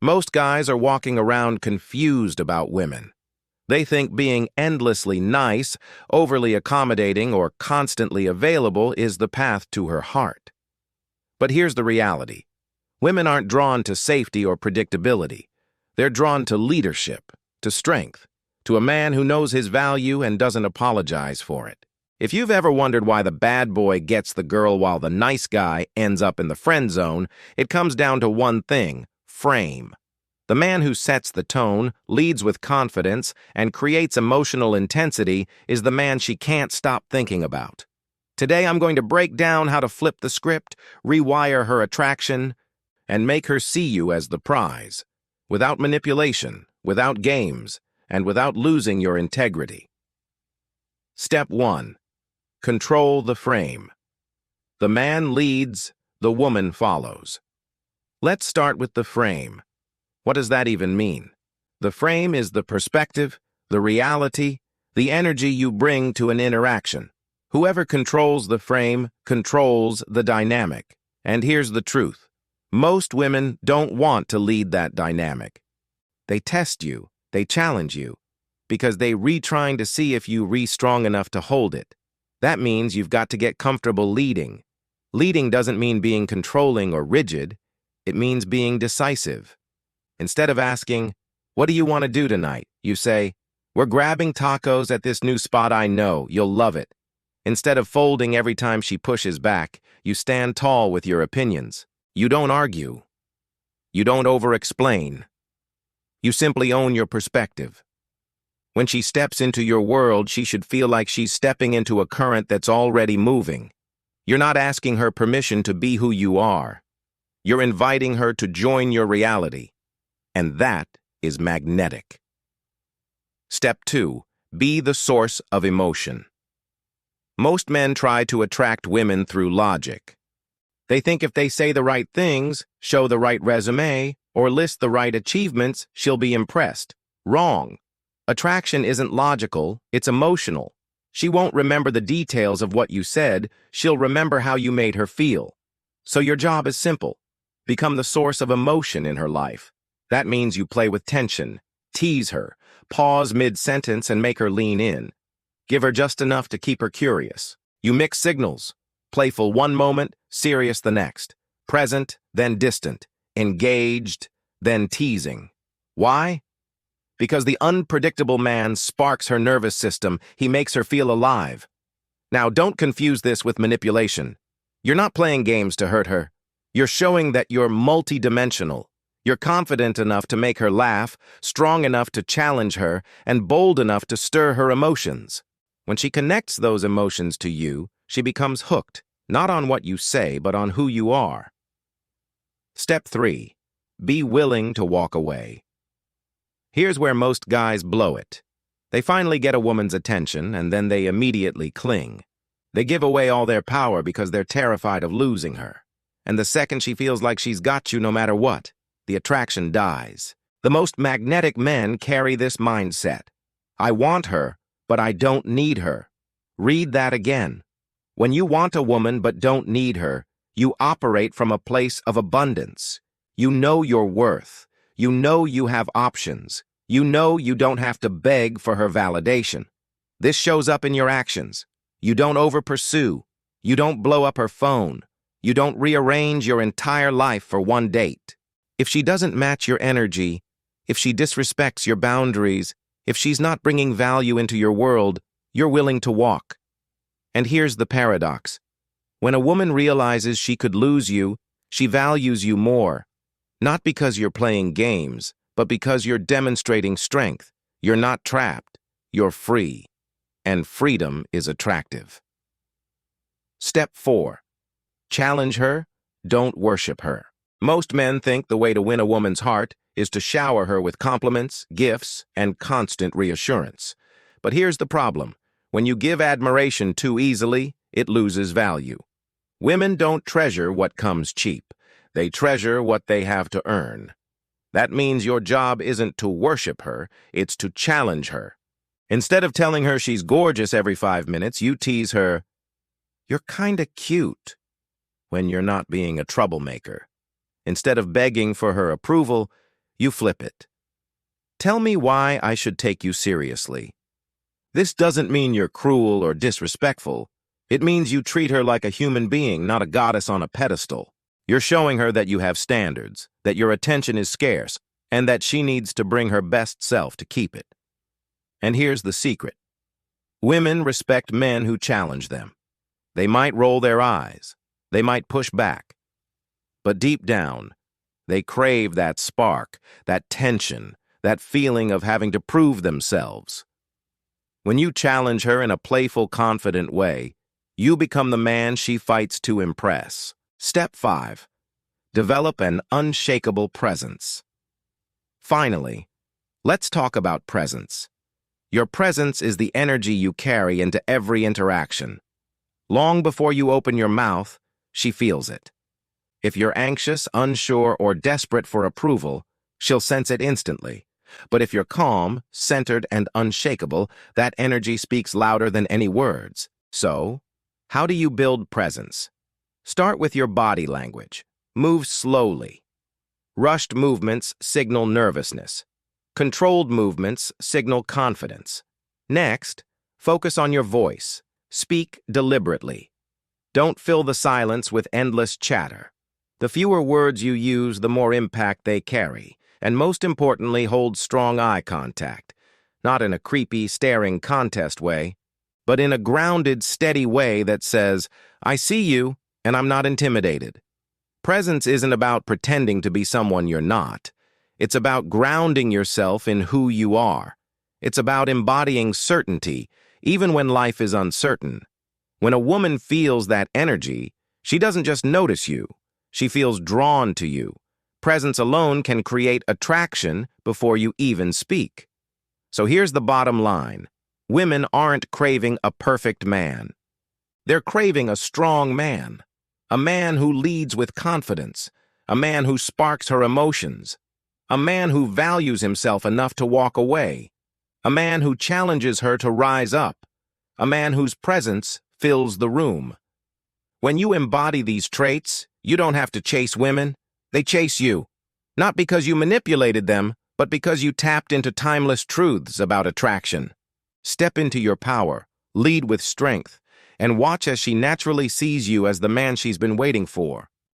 Most guys are walking around confused about women. They think being endlessly nice, overly accommodating, or constantly available is the path to her heart. But here's the reality. Women aren't drawn to safety or predictability. They're drawn to leadership, to strength, to a man who knows his value and doesn't apologize for it. If you've ever wondered why the bad boy gets the girl while the nice guy ends up in the friend zone, it comes down to one thing: frame. The man who sets the tone, leads with confidence, and creates emotional intensity is the man she can't stop thinking about. Today I'm going to break down how to flip the script, rewire her attraction, and make her see you as the prize, without manipulation, without games, and without losing your integrity. Step 1. Control the frame. The man leads, the woman follows. Let's start with the frame. What does that even mean? The frame is the perspective, the reality, the energy you bring to an interaction. Whoever controls the frame controls the dynamic. And here's the truth. Most women don't want to lead that dynamic. They test you, they challenge you, because they trying to see if you strong enough to hold it. That means you've got to get comfortable leading. Leading doesn't mean being controlling or rigid. It means being decisive. Instead of asking, "What do you want to do tonight?" you say, "We're grabbing tacos at this new spot I know, you'll love it." Instead of folding every time she pushes back, you stand tall with your opinions. You don't argue. You don't over-explain. You simply own your perspective. When she steps into your world, she should feel like she's stepping into a current that's already moving. You're not asking her permission to be who you are. You're inviting her to join your reality. And that is magnetic. Step 2. Be the source of emotion. Most men try to attract women through logic. They think if they say the right things, show the right resume, or list the right achievements, she'll be impressed. Wrong. Attraction isn't logical, it's emotional. She won't remember the details of what you said, she'll remember how you made her feel. So your job is simple. Become the source of emotion in her life. That means you play with tension, tease her, pause mid-sentence and make her lean in. Give her just enough to keep her curious. You mix signals. Playful one moment, serious the next. Present, then distant. Engaged, then teasing. Why? Because the unpredictable man sparks her nervous system. He makes her feel alive. Now, don't confuse this with manipulation. You're not playing games to hurt her. You're showing that you're multidimensional. You're confident enough to make her laugh, strong enough to challenge her, and bold enough to stir her emotions. When she connects those emotions to you, she becomes hooked, not on what you say, but on who you are. Step 3. Be willing to walk away. Here's where most guys blow it. They finally get a woman's attention, and then they immediately cling. They give away all their power because they're terrified of losing her. And the second she feels like she's got you no matter what, the attraction dies. The most magnetic men carry this mindset. I want her, but I don't need her. Read that again. When you want a woman but don't need her, you operate from a place of abundance. You know your worth. You know you have options. You know you don't have to beg for her validation. This shows up in your actions. You don't over-pursue. You don't blow up her phone. You don't rearrange your entire life for one date. If she doesn't match your energy, if she disrespects your boundaries, if she's not bringing value into your world, you're willing to walk. And here's the paradox. When a woman realizes she could lose you, she values you more. Not because you're playing games, but because you're demonstrating strength. You're not trapped. You're free. And freedom is attractive. Step 4. Challenge her, don't worship her. Most men think the way to win a woman's heart is to shower her with compliments, gifts, and constant reassurance. But here's the problem. When you give admiration too easily, it loses value. Women don't treasure what comes cheap. They treasure what they have to earn. That means your job isn't to worship her, it's to challenge her. Instead of telling her she's gorgeous every 5 minutes, you tease her, "You're kinda cute," when you're not being a troublemaker. Instead of begging for her approval, You flip it. Tell me why I should take you seriously. This doesn't mean you're cruel or disrespectful. It means you treat her like a human being, not a goddess on a pedestal. You're showing her that you have standards, that your attention is scarce, and that she needs to bring her best self to keep it. And here's the secret. Women respect men who challenge them. They might roll their eyes. They might push back. But deep down, they crave that spark, that tension, that feeling of having to prove themselves. When you challenge her in a playful, confident way, you become the man she fights to impress. Step 5. Develop an unshakable presence. Finally, let's talk about presence. Your presence is the energy you carry into every interaction. Long before you open your mouth, she feels it. If you're anxious, unsure, or desperate for approval, she'll sense it instantly. But if you're calm, centered, and unshakable, that energy speaks louder than any words. So, how do you build presence? Start with your body language. Move slowly. Rushed movements signal nervousness. Controlled movements signal confidence. Next, focus on your voice. Speak deliberately. Don't fill the silence with endless chatter. The fewer words you use, the more impact they carry. And most importantly, hold strong eye contact. Not in a creepy, staring contest way, but in a grounded, steady way that says, I see you, and I'm not intimidated. Presence isn't about pretending to be someone you're not. It's about grounding yourself in who you are. It's about embodying certainty, even when life is uncertain. When a woman feels that energy, she doesn't just notice you. She feels drawn to you. Presence alone can create attraction before you even speak. So here's the bottom line. Women aren't craving a perfect man. They're craving a strong man. A man who leads with confidence. A man who sparks her emotions. A man who values himself enough to walk away. A man who challenges her to rise up. A man whose presence fills the room. When you embody these traits, you don't have to chase women. They chase you. Not because you manipulated them, but because you tapped into timeless truths about attraction. Step into your power, lead with strength, and watch as she naturally sees you as the man she's been waiting for.